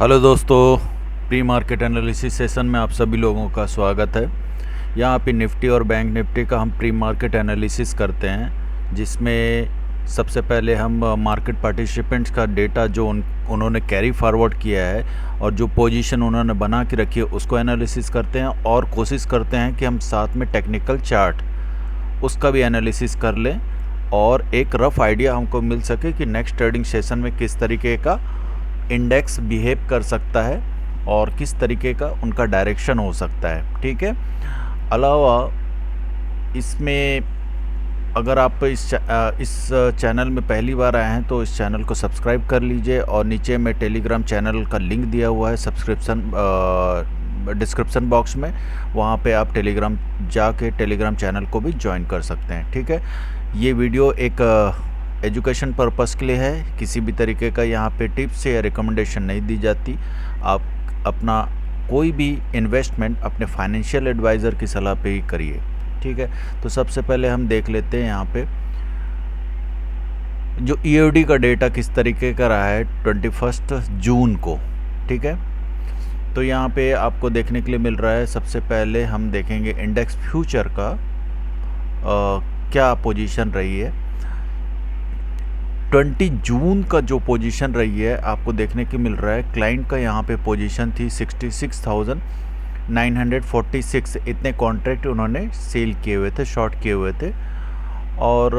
Hello दोस्तों, pre market analysis session में आप सभी लोगों का स्वागत है। यहाँ पे निफ्टी और बैंक निफ्टी का हम प्री मार्केट एनालिसिस करते हैं, जिसमें सबसे पहले हम मार्केट पार्टिसिपेंट्स का डेटा जो उन्होंने कैरी फॉरवर्ड किया है और जो पोजीशन उन्होंने बना के रखी है उसको एनालिसिस करते हैं और कोशिश करते हैं कि हम साथ में टेक्निकल चार्ट उसका भी एनालिसिस कर लें और एक रफ़ आइडिया हमको मिल सके कि नेक्स्ट ट्रेडिंग सेशन में किस तरीके का इंडेक्स बिहेव कर सकता है और किस तरीके का उनका डायरेक्शन हो सकता है। ठीक है। अलावा इसमें अगर आप इस चैनल में पहली बार आए हैं तो इस चैनल को सब्सक्राइब कर लीजिए और नीचे में टेलीग्राम चैनल का लिंक दिया हुआ है डिस्क्रिप्शन बॉक्स में, वहाँ पे आप टेलीग्राम जाके टेलीग्राम चैनल को भी ज्वाइन कर सकते हैं। ठीक है। ये वीडियो एक एजुकेशन पर्पस के लिए है, किसी भी तरीके का यहाँ पे टिप्स या रिकमेंडेशन नहीं दी जाती। आप अपना कोई भी इन्वेस्टमेंट अपने फाइनेंशियल एडवाइज़र की सलाह पे ही करिए। ठीक है। तो सबसे पहले हम देख लेते हैं यहाँ पे जो ईओडी का डेटा किस तरीके का रहा है 21 जून को। ठीक है। तो यहाँ पे आपको देखने के लिए मिल रहा है, सबसे पहले हम देखेंगे इंडेक्स फ्यूचर का क्या पोजीशन रही है। 20 जून का जो पोजीशन रही है आपको देखने के मिल रहा है, क्लाइंट का यहाँ पे पोजीशन थी 66,946। इतने कॉन्ट्रैक्ट उन्होंने सेल किए हुए थे, शॉर्ट किए हुए थे। और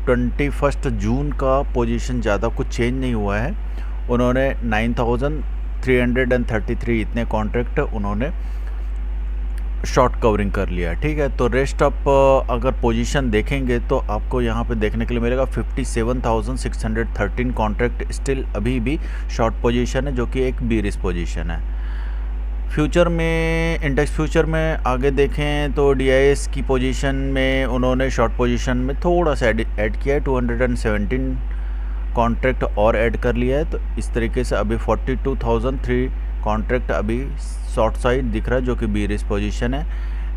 21 जून का पोजीशन ज़्यादा कुछ चेंज नहीं हुआ है। उन्होंने 9,333 इतने कॉन्ट्रैक्ट उन्होंने शॉर्ट कवरिंग कर लिया। ठीक है। तो रेस्ट ऑफ अगर पोजीशन देखेंगे तो आपको यहाँ पे देखने के लिए मिलेगा 57,613 कॉन्ट्रैक्ट स्टिल अभी भी शॉर्ट पोजीशन है, जो कि एक बीरिश पोजीशन है। फ्यूचर में, इंडेक्स फ्यूचर में आगे देखें तो डीआईएस की पोजीशन में उन्होंने शॉर्ट पोजीशन में थोड़ा सा ऐड किया है, 217 कॉन्ट्रैक्ट और ऐड कर लिया है। तो इस तरीके से अभी 42,003 कॉन्ट्रैक्ट अभी शॉर्ट साइड दिख रहा है, जो कि बीरिश पोजीशन है।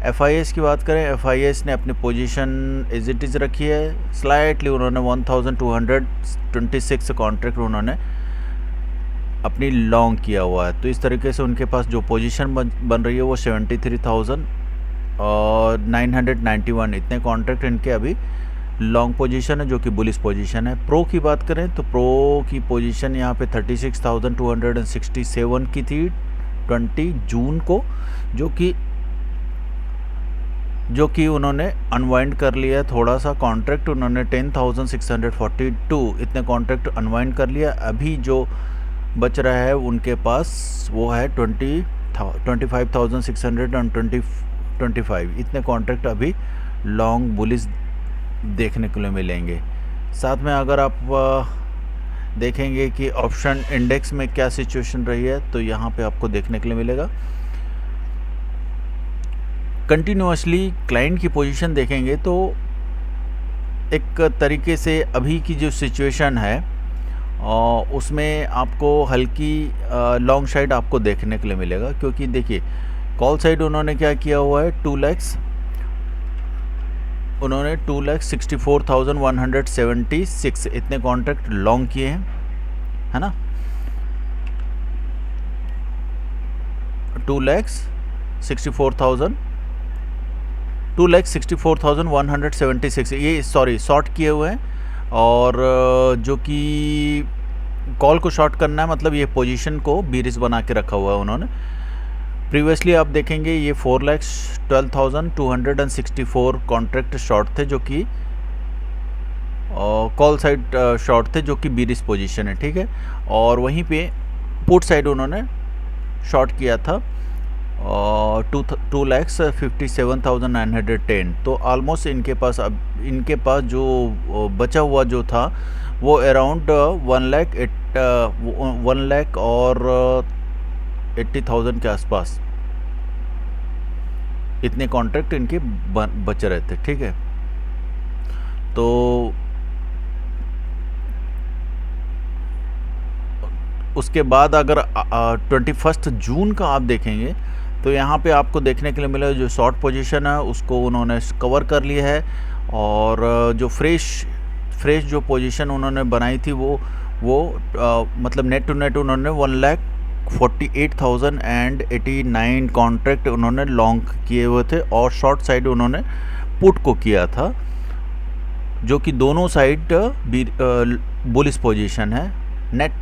एफआईएस की बात करें, एफआईएस ने अपनी पोजीशन एज इट इज़ रखी है। स्लाइटली उन्होंने 1,226 कॉन्ट्रैक्ट उन्होंने अपनी लॉन्ग किया हुआ है। तो इस तरीके से उनके पास जो पोजीशन बन रही है वो 73,991 इतने कॉन्ट्रैक्ट इनके अभी लॉन्ग पोजीशन है, जो कि बुलिश पोजीशन है। प्रो की बात करें तो प्रो की पोजीशन यहाँ पे 36,267 की थी 20 जून को, जो कि उन्होंने अनवाइंड कर लिया है। थोड़ा सा कॉन्ट्रैक्ट उन्होंने 10,642 इतने कॉन्ट्रैक्ट अनवाइंड कर लिया। अभी जो बच रहा है उनके पास वो है 25,625 इतने कॉन्ट्रैक्ट अभी लॉन्ग बुलिश देखने को मिलेंगे। साथ में अगर आप देखेंगे कि ऑप्शन इंडेक्स में क्या सिचुएशन रही है, तो यहाँ पे आपको देखने के लिए मिलेगा कंटिन्यूअसली क्लाइंट की पोजीशन देखेंगे तो एक तरीके से अभी की जो सिचुएशन है उसमें आपको हल्की लॉन्ग साइड आपको देखने के लिए मिलेगा। क्योंकि देखिए कॉल साइड उन्होंने क्या किया हुआ है, 2,64,176 इतने कॉन्ट्रैक्ट लॉन्ग किए हैं, है ना। 2,64,176 ये शॉर्ट किए हुए हैं। और जो कि कॉल को शॉर्ट करना है, मतलब ये पोजीशन को बीरिश बना के रखा हुआ है उन्होंने। प्रीवियसली आप देखेंगे ये 4,12,264 कॉन्ट्रैक्ट शॉर्ट थे, जो कि कॉल साइड शॉर्ट थे, जो कि बीरिश पोजीशन है। ठीक है। और वहीं पे पुट साइड उन्होंने शॉर्ट किया था 2,57,910। तो ऑलमोस्ट इनके पास जो बचा हुआ जो था वो अराउंड 1 लाख और 80,000 के आसपास इतने कॉन्ट्रैक्ट इनके बच रहे थे। ठीक है। तो उसके बाद अगर 21 जून का आप देखेंगे तो यहाँ पे आपको देखने के लिए मिला जो शॉर्ट पोजीशन है उसको उन्होंने कवर कर लिया है। और जो फ्रेश जो पोजीशन उन्होंने बनाई थी वो मतलब नेट टू नेट उन्होंने 1 लाख 48,089 कॉन्ट्रैक्ट उन्होंने लॉन्ग किए हुए थे और शॉर्ट साइड उन्होंने पुट को किया था, जो कि दोनों साइड बुलिश पोजीशन है। नेट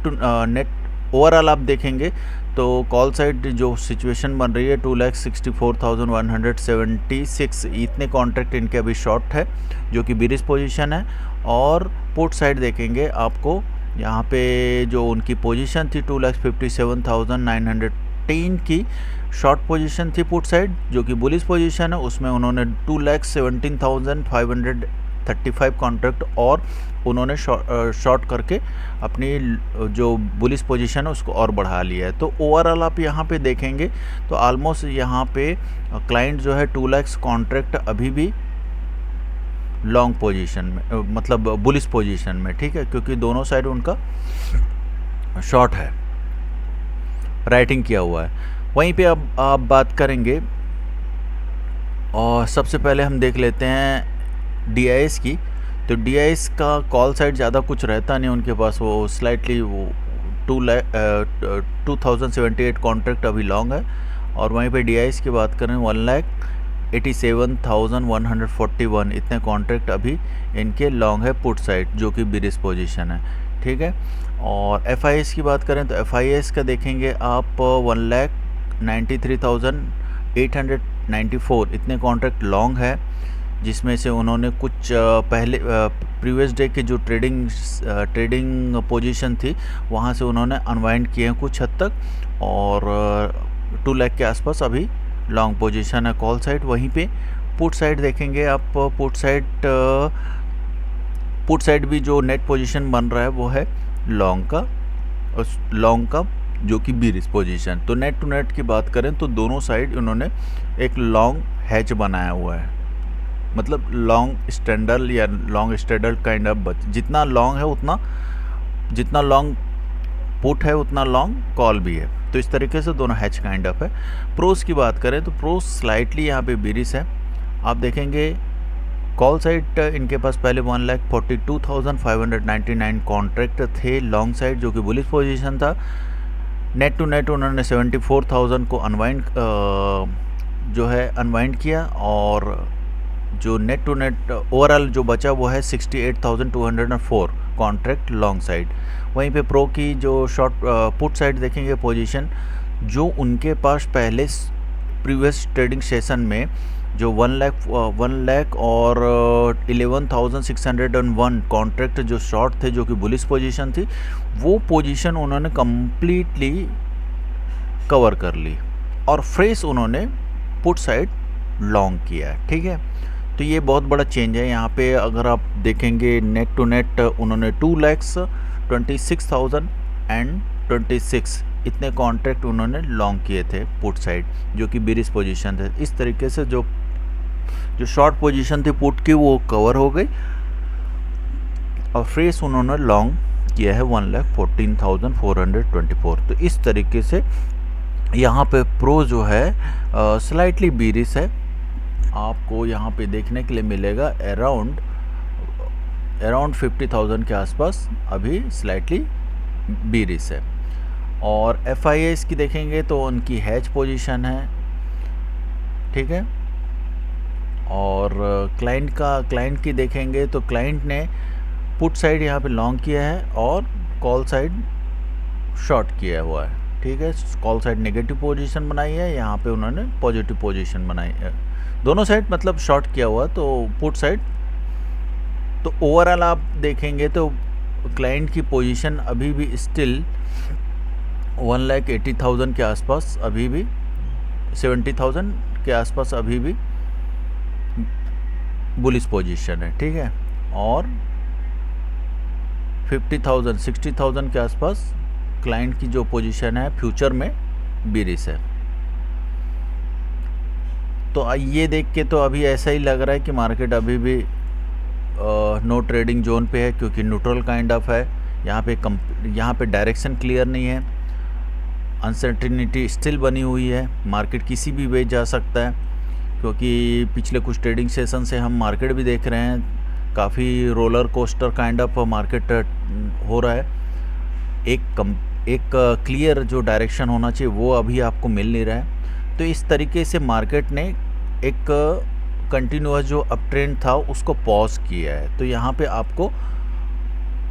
ओवरऑल आप देखेंगे तो कॉल साइड जो सिचुएशन बन रही है 2,64,176 इतने कॉन्ट्रैक्ट इनके अभी शॉर्ट है, जो कि बिरिश पोजीशन है। और पुट साइड देखेंगे आपको यहाँ पे जो उनकी पोजीशन थी 2,57,910 की शॉर्ट पोजीशन थी पुट साइड, जो कि बुलिश पोजीशन है। उसमें उन्होंने 2,17,535 कॉन्ट्रैक्ट और उन्होंने शॉर्ट करके अपनी जो बुलिश पोजीशन है उसको और बढ़ा लिया है। तो ओवरऑल आप यहाँ पे देखेंगे तो ऑलमोस्ट यहाँ पे क्लाइंट जो है 2 लाख कॉन्ट्रैक्ट अभी भी लॉन्ग पोजीशन में, मतलब बुलिश पोजीशन में, ठीक है, क्योंकि दोनों साइड उनका शॉर्ट है, राइटिंग किया हुआ है। वहीं पे अब आप बात करेंगे और सबसे पहले हम देख लेते हैं DIS की। तो DIS का कॉल साइड ज़्यादा कुछ रहता नहीं उनके पास, वो स्लाइटली वो 2,078 कॉन्ट्रैक्ट अभी लॉन्ग है। और वहीं पे DIS की बात करें 1,87,141 इतने कॉन्ट्रैक्ट अभी इनके लॉन्ग है पुट साइड, जो कि बिरिश पोजीशन है, ठीक है। और FIS की बात करें तो FIS का देखेंगे आप 1,93,894 इतने कॉन्ट्रैक्ट लॉन्ग है, जिसमें से उन्होंने कुछ पहले प्रीवियस डे के जो ट्रेडिंग पोजीशन थी वहाँ से उन्होंने अनवाइंड किए हैं कुछ हद तक, और 2 लाख के आसपास अभी लॉन्ग पोजीशन है कॉल साइड। वहीं पे पुट साइड देखेंगे आप, पुट साइड भी जो नेट पोजीशन बन रहा है वो है लॉन्ग का जो कि बिरिश पोजीशन। तो नेट टू नेट की बात करें तो दोनों साइड उन्होंने एक लॉन्ग हैच बनाया हुआ है, मतलब लॉन्ग स्टैंडर्ड या लॉन्ग स्टैंडर्ड काइंड ऑफ, जितना लॉन्ग है उतना, जितना लॉन्ग पुट है उतना लॉन्ग कॉल भी है। तो इस तरीके से दोनों हैच काइंड ऑफ है। प्रोस की बात करें तो प्रोस स्लाइटली यहाँ पे बिरिश है। आप देखेंगे कॉल साइड इनके पास पहले 1,42,599 कॉन्ट्रैक्ट थे लॉन्ग साइड, जो कि बुलिश पोजीशन था। नेट टू नेट उन्होंने 74,000 को अनवाइंड किया, और जो नेट टू नेट ओवरऑल जो बचा वो है 68,204 कॉन्ट्रैक्ट लॉन्ग साइड। वहीं पे प्रो की जो शॉर्ट पुट साइड देखेंगे पोजीशन, जो उनके पास पहले प्रीवियस ट्रेडिंग सेशन में जो 1 लाख और 11,601 कॉन्ट्रैक्ट जो शॉर्ट थे, जो कि बुलिश पोजीशन थी, वो पोजीशन उन्होंने कम्प्लीटली कवर कर ली और फ्रेश उन्होंने पुट साइड लॉन्ग किया, ठीक है। तो ये बहुत बड़ा चेंज है यहाँ पे। अगर आप देखेंगे नेट टू नेट उन्होंने 2,26,026 इतने कॉन्ट्रैक्ट उन्होंने लॉन्ग किए थे पुट साइड, जो कि बिरिश पोजीशन थे। इस तरीके से जो शॉर्ट पोजीशन थी पुट की वो कवर हो गई और फ्रेश उन्होंने लॉन्ग किया है 1,14,424। तो इस तरीके से यहाँ पे प्रो जो है स्लाइटली बिरिश है, आपको यहाँ पे देखने के लिए मिलेगा अराउंड 50,000 के आसपास अभी स्लाइटली बिरिश है। और FIS की देखेंगे तो उनकी हैच पोजीशन है, ठीक है। और क्लाइंट की देखेंगे तो क्लाइंट ने पुट साइड यहाँ पे लॉन्ग किया है और कॉल साइड शॉर्ट किया हुआ है, ठीक है। कॉल साइड नेगेटिव पोजीशन बनाई है, यहाँ पे उन्होंने पॉजिटिव पोजीशन बनाई है, दोनों साइड मतलब शॉर्ट किया हुआ। तो पुट साइड तो ओवरऑल आप देखेंगे तो क्लाइंट की पोजीशन अभी भी स्टिल 1,80,000 के आसपास, अभी भी 70,000 के आसपास अभी भी बुलिश पोजीशन है, ठीक है। और 50,000 60,000 के आसपास क्लाइंट की जो पोजीशन है फ्यूचर में बिरिश है। तो ये देख के तो अभी ऐसा ही लग रहा है कि मार्केट अभी भी नो ट्रेडिंग जोन पे है, क्योंकि न्यूट्रल काइंड ऑफ है। यहाँ पे डायरेक्शन क्लियर नहीं है, अनसर्टेनिटी स्टिल बनी हुई है, मार्केट किसी भी वे जा सकता है। क्योंकि पिछले कुछ ट्रेडिंग सेशन से हम मार्केट भी देख रहे हैं, काफ़ी roller coaster kind of market हो रहा है। एक क्लियर जो डायरेक्शन होना चाहिए वो अभी आपको मिल नहीं रहा है। तो इस तरीके से मार्केट ने एक कंटिन्यूअस जो अप ट्रेंड था उसको पॉज किया है। तो यहाँ पे आपको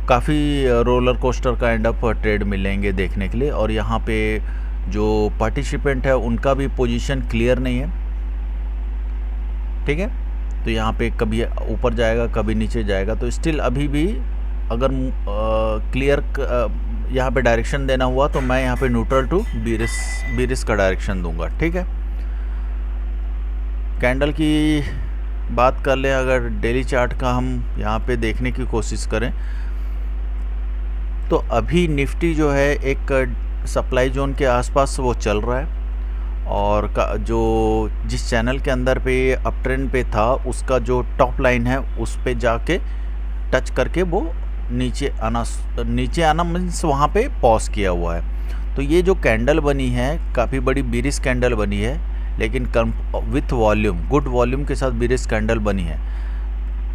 काफ़ी roller coaster kind of trade मिलेंगे देखने के लिए। और यहाँ पे जो पार्टिसिपेंट है उनका भी पोजीशन क्लियर नहीं है, ठीक है। तो यहाँ पे कभी ऊपर जाएगा कभी नीचे जाएगा। तो स्टिल अभी भी अगर क्लियर यहाँ पे डायरेक्शन देना हुआ तो मैं यहाँ पे न्यूट्रल टू बीरिस का डायरेक्शन दूंगा, ठीक है। कैंडल की बात कर लें, अगर डेली चार्ट का हम यहाँ पे देखने की कोशिश करें तो अभी निफ्टी जो है एक सप्लाई जोन के आसपास वो चल रहा है। और जो जिस चैनल के अंदर पे अप ट्रेंड पे था उसका जो टॉप लाइन है उस पे जाके टच करके वो नीचे आना मीन्स वहाँ पे पॉज किया हुआ है। तो ये जो कैंडल बनी है काफ़ी बड़ी बीरिश कैंडल बनी है, लेकिन विथ वॉल्यूम, गुड वॉल्यूम के साथ बीरिश कैंडल बनी है।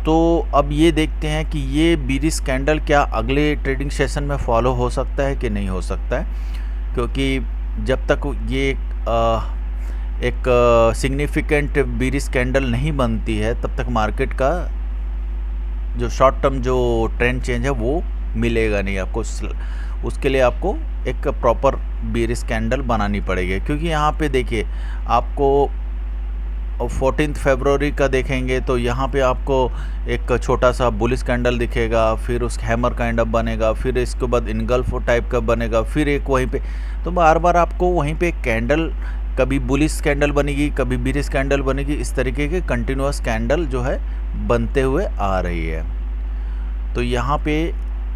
तो अब ये देखते हैं कि ये बीरिश कैंडल क्या अगले ट्रेडिंग सेशन में फॉलो हो सकता है कि नहीं हो सकता है, क्योंकि जब तक ये एक सिग्निफिकेंट बीरिश कैंडल नहीं बनती है तब तक मार्केट का जो शॉर्ट टर्म जो ट्रेंड चेंज है वो मिलेगा नहीं आपको। उसके लिए आपको एक प्रॉपर बीरिश कैंडल बनानी पड़ेगी, क्योंकि यहाँ पे देखिए आपको 14 फरवरी का देखेंगे तो यहाँ पे आपको एक छोटा सा बुलिश कैंडल दिखेगा, फिर उस हैमर काइंड ऑफ बनेगा, फिर इसके बाद इनगल्फ टाइप का बनेगा, फिर एक वहीं पे। तो बार बार आपको वहीं पे कैंडल, कभी बुलिश कैंडल बनेगी कभी बीरिश कैंडल बनेगी, इस तरीके के कंटिन्यूअस कैंडल जो है बनते हुए आ रही है। तो यहाँ पे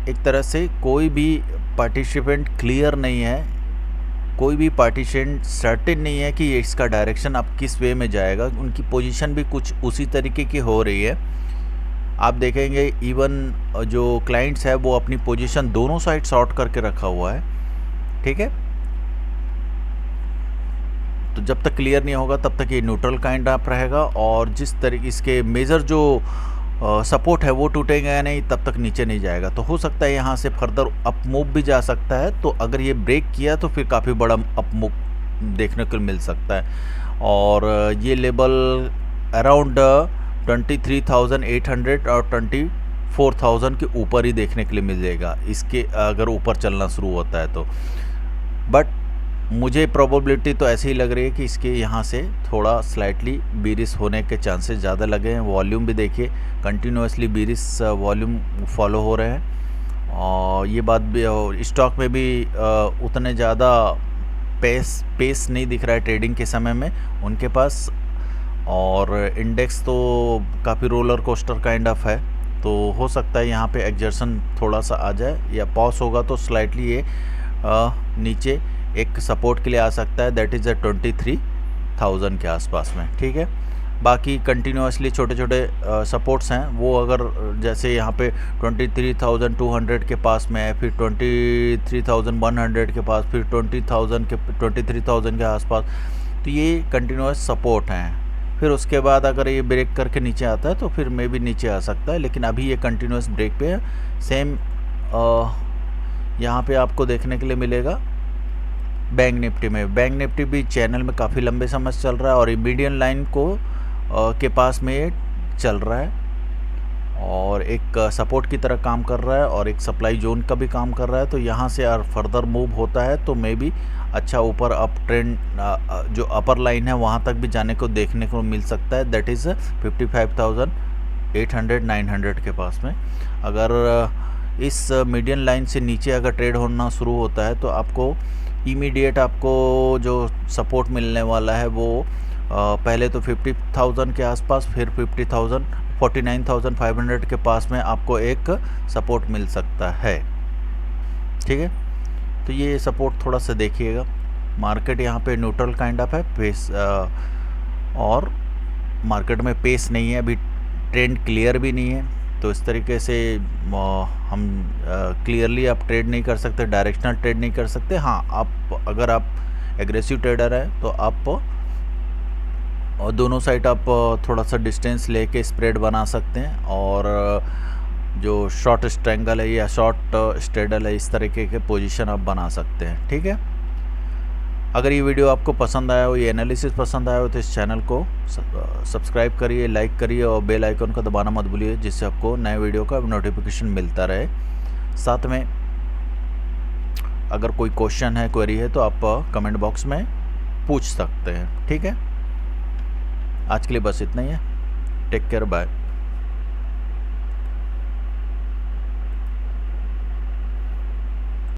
एक तरह से कोई भी पार्टिसिपेंट क्लियर नहीं है, कोई भी पार्टिसिपेंट सर्टेन नहीं है कि इसका डायरेक्शन अब किस वे में जाएगा। उनकी पोजीशन भी कुछ उसी तरीके की हो रही है। आप देखेंगे इवन जो क्लाइंट्स है वो अपनी पोजीशन दोनों साइड शॉर्ट करके रखा हुआ है, ठीक है। तो जब तक क्लियर नहीं होगा तब तक ये न्यूट्रल काइंड ऑफ रहेगा, और जिस तरीके इसके मेजर जो सपोर्ट है वो टूटेगा नहीं तब तक नीचे नहीं जाएगा। तो हो सकता है यहाँ से फर्दर अप मूव भी जा सकता है। तो अगर ये ब्रेक किया तो फिर काफ़ी बड़ा अप मूव देखने को मिल सकता है। और ये लेवल अराउंड 23,800 और 24,000 के ऊपर ही देखने के लिए मिलेगा इसके, अगर ऊपर चलना शुरू होता है तो। बट मुझे प्रोबेबिलिटी तो ऐसी ही लग रही है कि इसके यहाँ से थोड़ा स्लाइटली बीरिश होने के चांसेस ज़्यादा लगे हैं। वॉल्यूम भी देखिए कंटिन्यूसली बीरिश वॉल्यूम फॉलो हो रहे हैं, और ये बात भी स्टॉक में भी उतने ज़्यादा पेस नहीं दिख रहा है ट्रेडिंग के समय में उनके पास। और इंडेक्स तो काफ़ी रोलर कोस्टर काइंड ऑफ है, तो हो सकता है यहाँ पे एग्जर्शन थोड़ा सा आ जाए या पॉज होगा तो स्लाइटली ये नीचे एक सपोर्ट के लिए आ सकता है, दैट इज़ 23,000 के आसपास में, ठीक है। बाकी कंटिन्यूसली छोटे छोटे सपोर्ट्स हैं, वो अगर जैसे यहाँ पे 23,200 के पास में है, फिर 23,100 के पास, फिर 23,000 के आसपास, तो ये कंटिन्यूस सपोर्ट हैं। फिर उसके बाद अगर ये ब्रेक करके नीचे आता है तो फिर मे भी नीचे आ सकता है, लेकिन अभी ये कंटिन्यूस ब्रेक पे है। सेम यहाँ पे आपको देखने के लिए मिलेगा बैंक निफ्टी में। बैंक निफ्टी भी चैनल में काफ़ी लंबे समय से चल रहा है और मीडियन लाइन को के पास में चल रहा है और एक सपोर्ट की तरह काम कर रहा है और एक सप्लाई जोन का भी काम कर रहा है। तो यहाँ से अगर फर्दर मूव होता है तो मे बी अच्छा ऊपर अप ट्रेंड जो अपर लाइन है वहाँ तक भी जाने को देखने को मिल सकता है, दैट इज़ 55,800 900 के पास में। अगर इस मीडियन लाइन से नीचे अगर ट्रेड होना शुरू होता है तो आपको इमीडिएट आपको जो सपोर्ट मिलने वाला है वो पहले तो 50,000 के आसपास, फिर 49,500 के पास में आपको एक सपोर्ट मिल सकता है, ठीक है। तो ये सपोर्ट थोड़ा सा देखिएगा। मार्केट यहाँ पे न्यूट्रल काइंड ऑफ है पेस, और मार्केट में पेस नहीं है, अभी ट्रेंड क्लियर भी नहीं है। तो इस तरीके से हम क्लियरली आप ट्रेड नहीं कर सकते, डायरेक्शनल ट्रेड नहीं कर सकते। हाँ, आप अगर आप एग्रेसिव ट्रेडर हैं तो आप दोनों साइड आप थोड़ा सा डिस्टेंस लेके स्प्रेड बना सकते हैं और जो शॉर्ट स्ट्रैंगल है या शॉर्ट स्ट्रेडल है, इस तरीके के पोजीशन आप बना सकते हैं। ठीक है, अगर ये वीडियो आपको पसंद आया हो, ये एनालिसिस पसंद आया हो, तो इस चैनल को सब्सक्राइब करिए, लाइक करिए और बेल आइकन को दबाना मत भूलिए, जिससे आपको नए वीडियो का नोटिफिकेशन मिलता रहे। साथ में अगर कोई क्वेश्चन है, क्वेरी है, तो आप कमेंट बॉक्स में पूछ सकते हैं। ठीक है, आज के लिए बस इतना ही है। Take care, bye.